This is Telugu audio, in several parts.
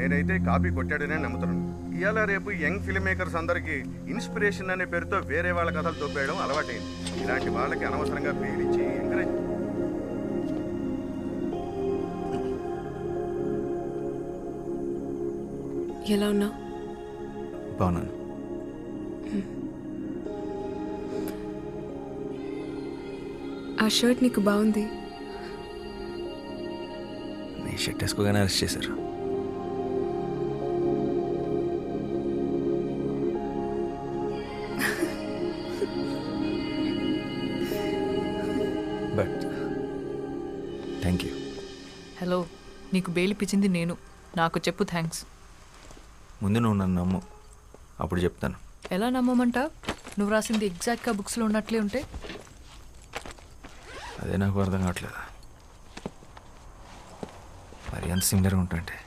నేనైతే కాపీ కొట్టాడనే నమ్ముతున్నాను. ఇవాళ రేపు యంగ్ ఫిల్మ్ మేకర్స్ అందరికీ ఇన్స్పిరేషన్ అనే పేరుతో వేరే వాళ్ళ కథలు దొబ్బేయడం అలవాటైంది. ఇలాంటి వాళ్ళకి అనవసరంగా పేరించి ఎంకరేజ్. ఎలా ఉన్నావు? బాగున్నాను. ఆ షర్ట్ నీకు బాగుంది. నీ షర్ట్ వేసుకోగానే అరెస్ట్ చేశారు. But thank you. హలో, నీకు బెయిల్ ఇప్పించింది నేను. నాకు చెప్పు థ్యాంక్స్. ముందు నువ్వు నన్ను నమ్ము, అప్పుడు చెప్తాను. ఎలా నమ్మమంటా? నువ్వు రాసింది ఎగ్జాక్ట్గా బుక్స్లో ఉన్నట్లే ఉంటే? అదే నాకు అర్థం కావట్లేదు. మరి ఎంత సిమిలర్గా ఉంటుంటే.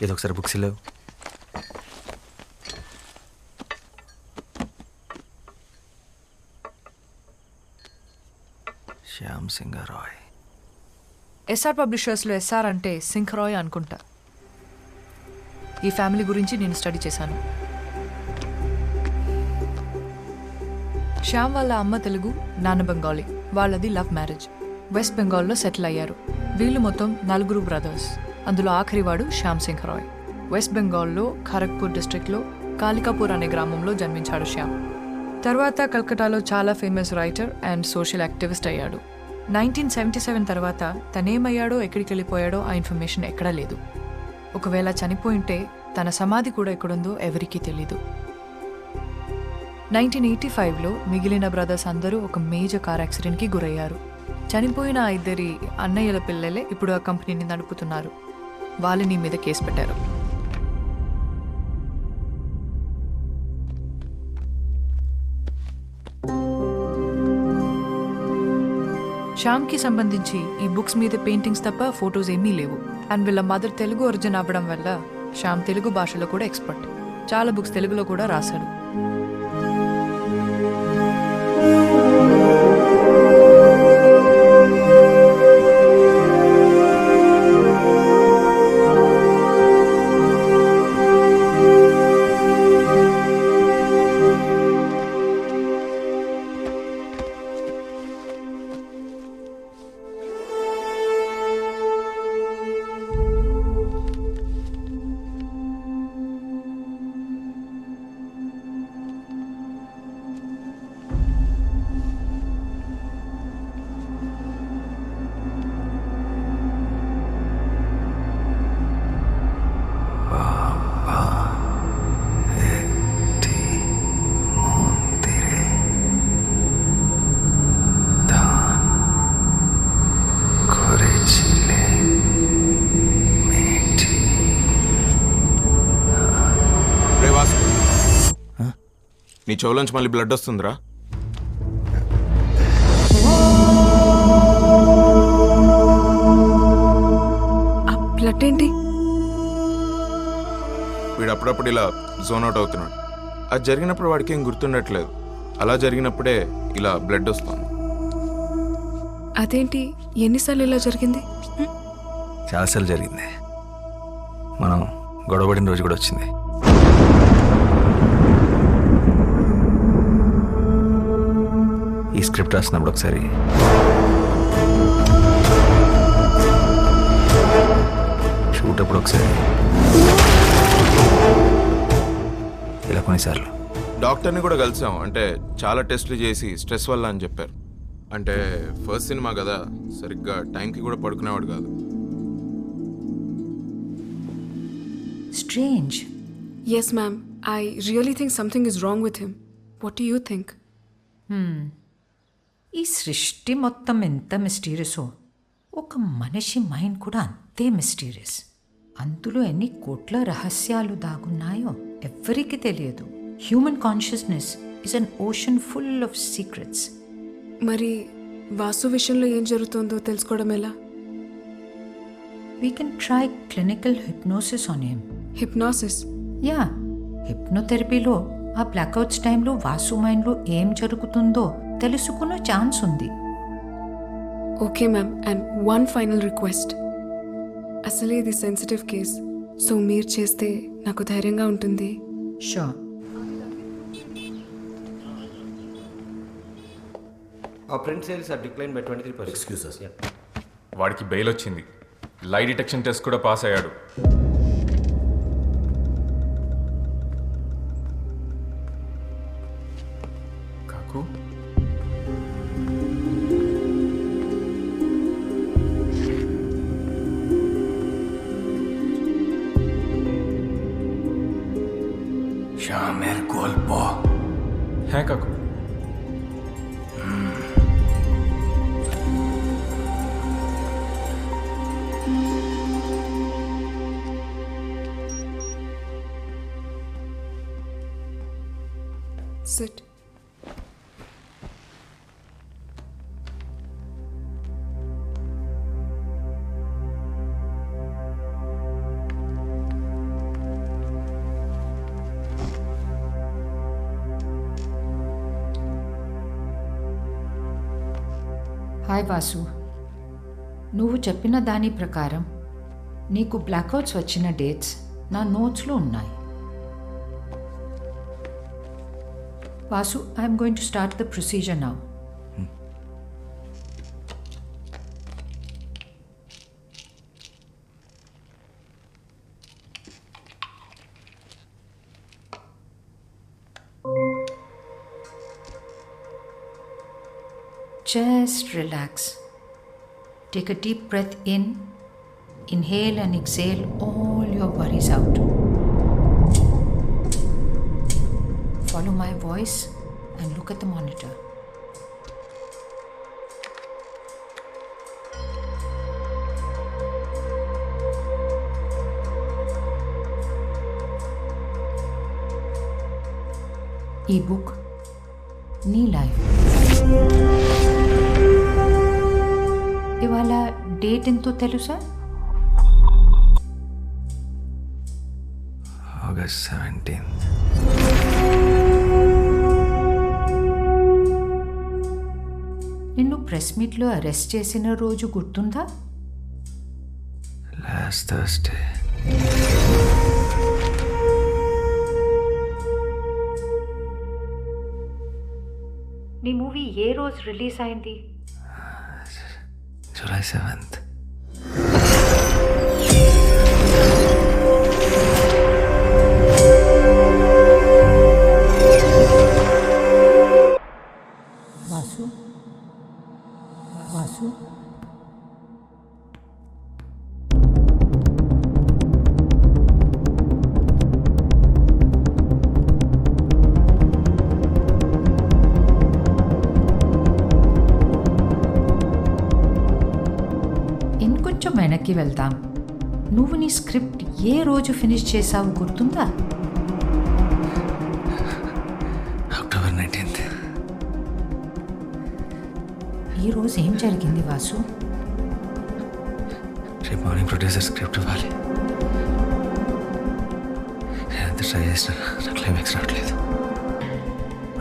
ఏదో ఒకసారి బుక్స్ లేవు. శ్యామ్ సింగ్ రాయ్. ఎస్ఆర్ పబ్లిషర్స్లో ఎస్ఆర్ అంటే సింగ్ రాయ్ అనుకుంటా. ఈ ఫ్యామిలీ గురించి నేను స్టడీ చేశాను. శ్యామ్ వాళ్ళ అమ్మ తెలుగు, నాన్న బెంగాలీ. వాళ్ళది లవ్ మ్యారేజ్. వెస్ట్ బెంగాల్లో సెటిల్ అయ్యారు. వీళ్ళు మొత్తం 4 బ్రదర్స్. అందులో ఆఖరివాడు శ్యామ్ సింగ్ రాయ్. వెస్ట్ బెంగాల్లో ఖరగ్పూర్ డిస్ట్రిక్ట్లో కాలికాపూర్ అనే గ్రామంలో జన్మించాడు శ్యామ్. తర్వాత కల్కటాలో చాలా famous writer and social activist అయ్యాడు. 1977 తర్వాత తనేమయ్యాడో ఎక్కడికి వెళ్ళిపోయాడో ఆ ఇన్ఫర్మేషన్ ఎక్కడా లేదు. ఒకవేళ చనిపోయింటే తన సమాధి కూడా ఎక్కడుందో ఎవరికీ తెలీదు. 1985లో మిగిలిన బ్రదర్స్ అందరూ ఒక మేజర్ కార్ యాక్సిడెంట్కి గురయ్యారు. చనిపోయిన 2 అన్నయ్యల పిల్లలే ఇప్పుడు ఆ కంపెనీని నడుపుతున్నారు. వాళ్ళని మీద కేసు పెట్టారు. శ్యామ్కి సంబంధించి ఈ బుక్స్ మీద పెయింటింగ్స్ తప్ప ఫొటోస్ ఏమీ లేవు. అండ్ వీళ్ళ మదర్ తెలుగు ఒరిజిన్ అవ్వడం వల్ల శ్యామ్ తెలుగు భాషలో కూడా ఎక్స్పర్ట్. చాలా బుక్స్ తెలుగులో కూడా రాశాడు. నీ చెవులోంచి మళ్ళీ బ్లడ్ వస్తుందిరా. బ్లడ్ ఏంటి? వీడు అప్పుడప్పుడు ఇలా జోన్ అవుట్ అవుతున్నాడు. అది జరిగినప్పుడు వాడికి ఏం గుర్తుండట్లేదు. అలా జరిగినప్పుడే ఇలా బ్లడ్ వస్తుంది. అదేంటి? ఎన్నిసార్లు ఇలా జరిగింది? చాలాసార్లు జరిగింది. మనం గొడవపడిన రోజు కూడా వచ్చింది. ఈ స్క్రిప్ట్ రాసినప్పుడు ఒకసారి షూట్ అప్పుడు ఒకసారి ఇలా కొన్నిసార్లు. డాక్టర్ని కూడా కలిసాం. అంటే చాలా టెస్టులు చేసి స్ట్రెస్ వల్ల అని చెప్పారు. అంటే ఫస్ట్ సినిమా కదా, సరిగ్గా టైంకి కూడా పడుకునేవాడు కాదు. Strange. Yes, ma'am. I really think something is wrong with him. What do you think? ఈ సృష్టి మొత్తం ఎంత మిస్టీరియసో ఒక మనిషి మైండ్ కూడా అంతే మిస్టీరియస్. అందులో ఎన్ని కోట్ల రహస్యాలు దాగున్నాయో ఎవ్వరికీ తెలియదు. Human consciousness is an ocean full of secrets. మరి వాసు విషయంలో ఏం జరుగుతుందో తెలుసుకోవడం ఎలా? We can try clinical hypnosis on him. Hypnosis? Yeah, హిప్నోథెరపీలో ఆ బ్లాక్అవుట్స్ టైంలో వాసు మైండ్లో ఏం జరుగుతుందో తెలుసుకునే ఛాన్స్ ఉంది. Okay ma'am. And one final request. అసలే ఇది సెన్సిటివ్ కేస్, సో మీరు చేస్తే నాకు ధైర్యంగా ఉంటుంది. Sure. Our print sales are declined by 23%. Excuse us. Yeah. వాడికి బెయిల్ వచ్చింది, లై డిటెక్షన్ టెస్ట్ కూడా పాస్ అయ్యాడు. కాకు শ্যামের গল্প হ্যাঁ কাকু. Sit. హాయ్ వాసు, నువ్వు చెప్పిన దాని ప్రకారం నీకు బ్లాక్అవుట్స్ వచ్చిన డేట్స్ నా నోట్స్లో ఉన్నాయి. Vasu, I'm going to start the procedure now. Just relax. Take a deep breath in. Inhale and exhale all your worries out. Follow my voice and look at the monitor. E-book, నీ లైఫ్. ఇవాళ డేట్ ఎంతో తెలుసా? August 17th. నిన్ను ప్రెస్ మీట్లో అరెస్ట్ చేసిన రోజు గుర్తుందా? Last Thursday. నీ మూవీ ఏ రోజు రిలీజ్ అయింది? July 7th. వాసు, వాసు, ఇంకొంచెం వెనక్కి వెళ్దాం. నువ్వు నీ స్క్రిప్ట్ ఏ రోజు ఫినిష్ చేసావు గుర్తుందా? October 19th. ఈ రోజు ఏం జరిగింది వాసు? రేపు మార్నింగ్ ప్రొడ్యూసర్ స్క్రిప్ట్ ఇవ్వాలి. నేను ఎంత ట్రై చేసినా నా క్లైమాక్స్ రావట్లేదు.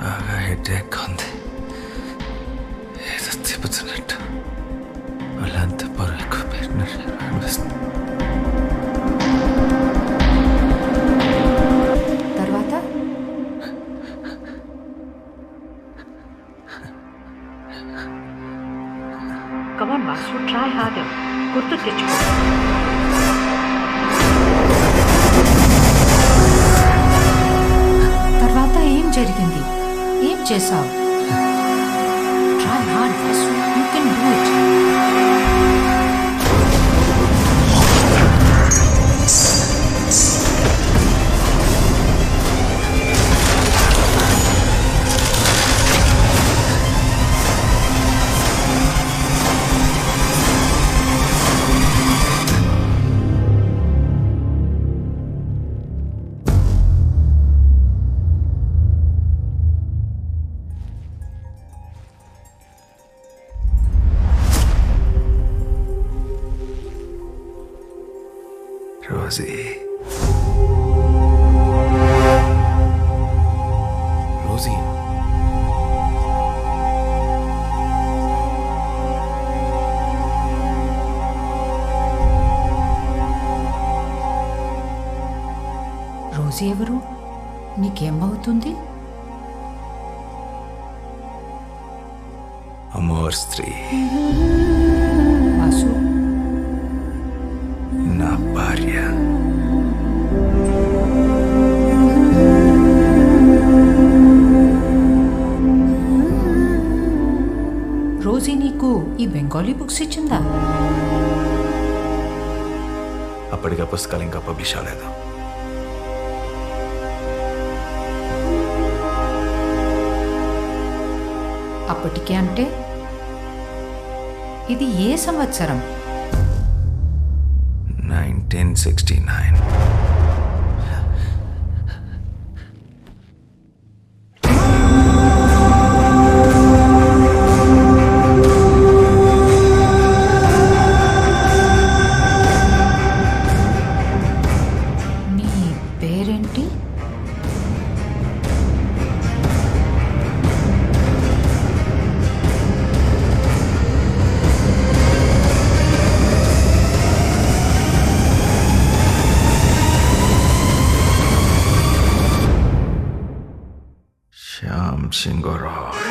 బాగా హెడేక్ ఉంది. ఏదో తిప్పుతున్నట్టు వాళ్ళంతా బరువు ఎక్కువ పెట్టినట్టు అనిపిస్తుంది. తర్వాత కమాన్ వాసు, ట్రై హార్డర్. గుర్తు తెచ్చుకో. తర్వాత ఏం జరిగింది? ఏం చేసావు? Try hard Vasu, you can do it. Rosie. Rosie, Rosie ఎవరు? నీకేమవుతుంది? అమోర్ స్త్రీ, వాసు, నా భార్య. రోజీ నీకు ఈ బెంగాలీ బుక్స్ ఇచ్చిందా? అప్పటికి ఆ పుస్తకాలు ఇంకా పబ్లిష్ అవ్వలేదు. అప్పటికే అంటే ఇది ఏ సంవత్సరం? 1969. నీ పేరేంటి? శ్యామ్ సింగ్ రాయ్.